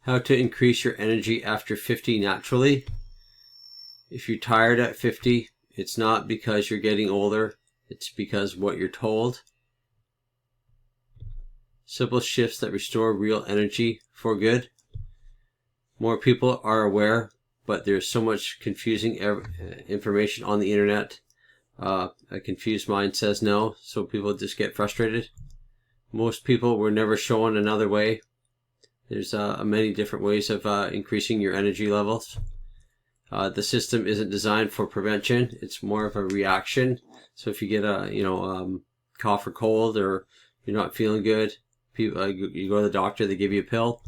How to increase your energy after 50 naturally. If you're tired at 50, it's not because you're getting older, it's because what you're told. Simple shifts that restore real energy for good. More people are aware, but there's so much confusing information on the internet. A confused mind says no, so people just get frustrated. Most people were never shown another way. There's many different ways of increasing your energy levels. The system isn't designed for prevention. It's more of a reaction. So if you get a cough or cold, or you're not feeling good, you go to the doctor, they give you a pill.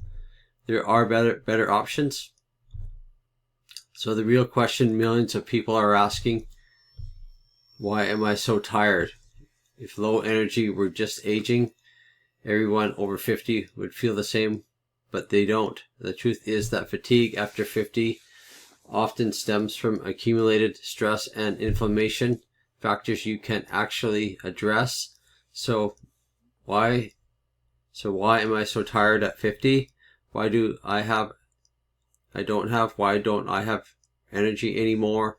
There are better options. So the real question millions of people are asking: why am I so tired? If low energy were just aging, everyone over 50 would feel the same, but they don't. The truth is that fatigue after 50 often stems from accumulated stress and inflammation, factors you can actually address. So why am I so tired at 50? Why don't I have energy anymore?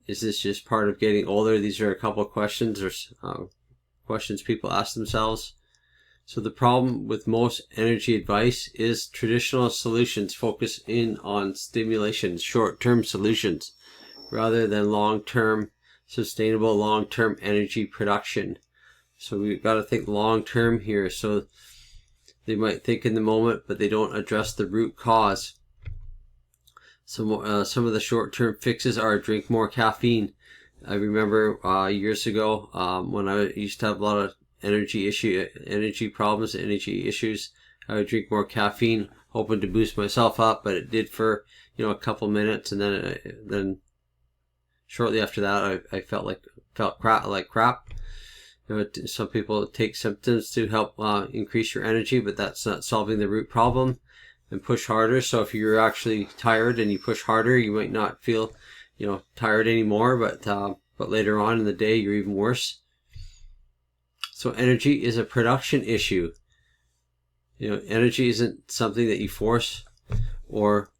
Is this just part of getting older? These are a couple of questions or questions people ask themselves. So the problem with most energy advice is traditional solutions focus in on stimulation, short-term solutions, rather than long-term, sustainable long-term energy production. So we've got to think long-term here. So they might think in the moment, but they don't address the root cause. Some of the short-term fixes are drink more caffeine. I remember years ago when I used to have a lot of energy issues, I would drink more caffeine, hoping to boost myself up, but it did for a couple minutes, and then shortly after that I felt like crap. Some people take symptoms to help increase your energy, but that's not solving the root problem. And push harder. So if you're actually tired and you push harder, you might not feel tired anymore, but later on in the day you're even worse. So energy is a production issue. Energy isn't something that you force, or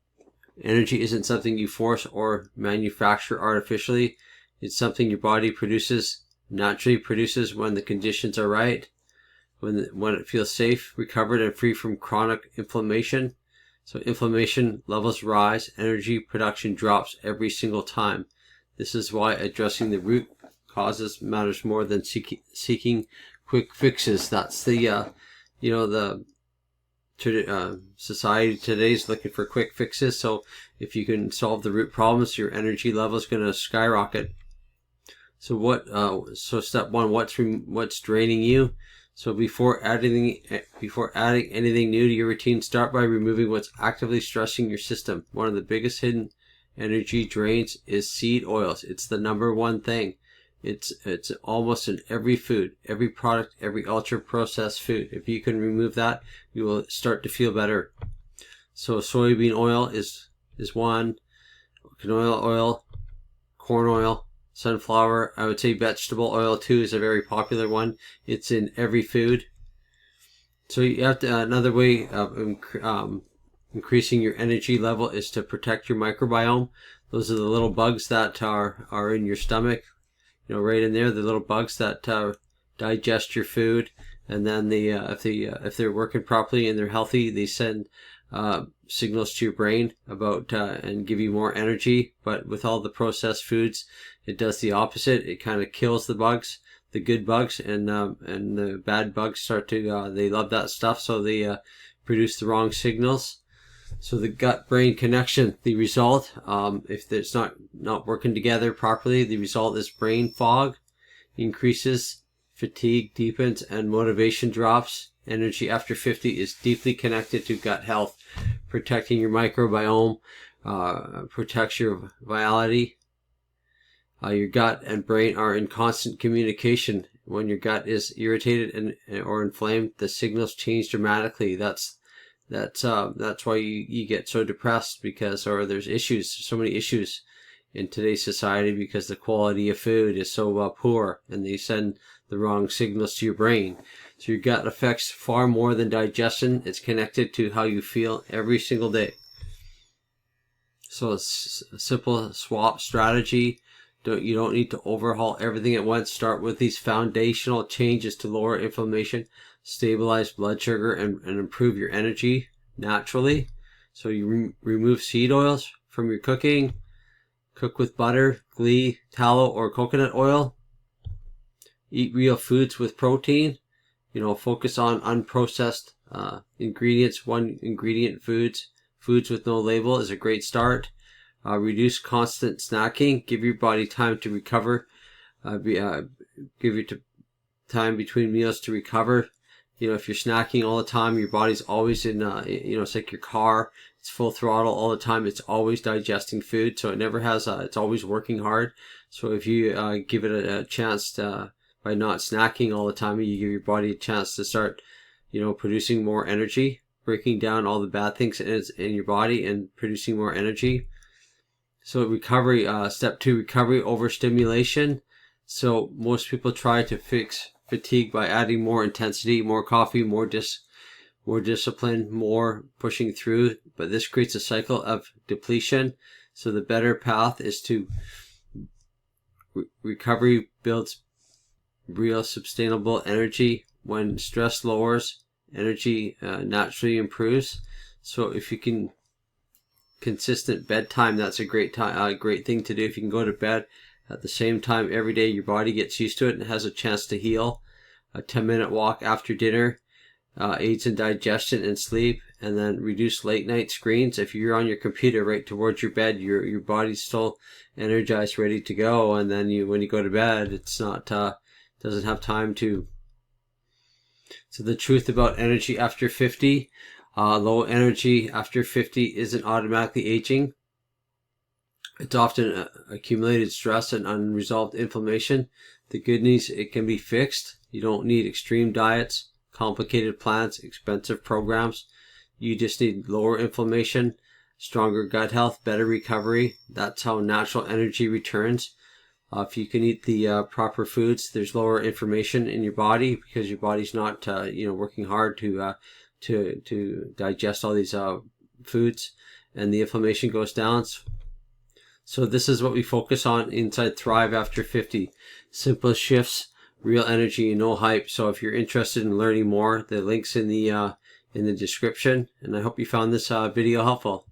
manufacture artificially. It's something your body naturally produces when the conditions are right, when it feels safe, recovered, and free from chronic inflammation. So inflammation levels rise, energy production drops every single time. This is why addressing the root causes matters more than seeking quick fixes. That's the society today is looking for quick fixes. So if you can solve the root problems, your energy level is going to skyrocket. So step one, what's draining you? So before adding anything new to your routine, start by removing what's actively stressing your system. One of the biggest hidden energy drains is seed oils. It's the number one thing. It's almost in every food, every product, every ultra processed food. If you can remove that, you will start to feel better. So soybean oil is one, canola oil, corn oil, sunflower. I would say vegetable oil too is a very popular one. It's in every food. So you have to, another way of increasing your energy level is to protect your microbiome. Those are the little bugs that are in your stomach, right in there, the little bugs that digest your food, and then if they're working properly and they're healthy, they send signals to your brain about and give you more energy. But with all the processed foods, it does the opposite. It kind of kills the bugs, the good bugs, and the bad bugs start to they love that stuff, so they produce the wrong signals. So the gut-brain connection, the result, if it's not working together properly, the result is brain fog increases, fatigue deepens, and motivation drops. Energy after 50 is deeply connected to gut health. Protecting your microbiome protects your vitality. Your gut and brain are in constant communication. When your gut is irritated or inflamed, the signals change dramatically. That's why you get so depressed, or there's so many issues in today's society, because the quality of food is so poor, and they send the wrong signals to your brain. So your gut affects far more than digestion. It's connected to how you feel every single day. So it's a simple swap strategy. You don't need to overhaul everything at once. Start with these foundational changes to lower inflammation, stabilize blood sugar, and improve your energy naturally. So you remove seed oils from your cooking. Cook with butter, ghee, tallow, or coconut oil. Eat real foods with protein. Focus on unprocessed ingredients, one ingredient foods. Foods with no label is a great start. Reduce constant snacking. Give your body time to recover. Give your time between meals to recover. If you're snacking all the time, your body's always in, it's like your car. It's full throttle all the time. It's always digesting food, so it never has, it's always working hard. So if you give it a chance to, by not snacking all the time, you give your body a chance to start, producing more energy, breaking down all the bad things in your body and producing more energy. So recovery, step 2, recovery overstimulation. So most people try to fix fatigue by adding more intensity, more coffee, more discipline, more pushing through, but this creates a cycle of depletion. So the better path is to recovery builds real sustainable energy. When stress lowers, energy naturally improves. So if you can consistent bedtime, that's a great thing to do. If you can go to bed at the same time every day, your body gets used to it and has a chance to heal. A 10-minute walk after dinner aids in digestion and sleep. And then reduce late night screens. If you're on your computer right towards your bed, your body's still energized, ready to go, and then when you go to bed, it's not doesn't have time to. So the truth about energy after 50, low energy after 50 isn't automatically aging. It's often accumulated stress and unresolved inflammation. The good news, it can be fixed. You don't need extreme diets, complicated plans, expensive programs. You just need lower inflammation, stronger gut health, better recovery. That's how natural energy returns. If you can eat the proper foods, there's lower inflammation in your body because your body's not working hard to digest all these foods, and the inflammation goes down. So this is what we focus on inside Thrive After 50. Simple shifts, real energy, and no hype. So if you're interested in learning more, the link's in the description. And I hope you found this video helpful.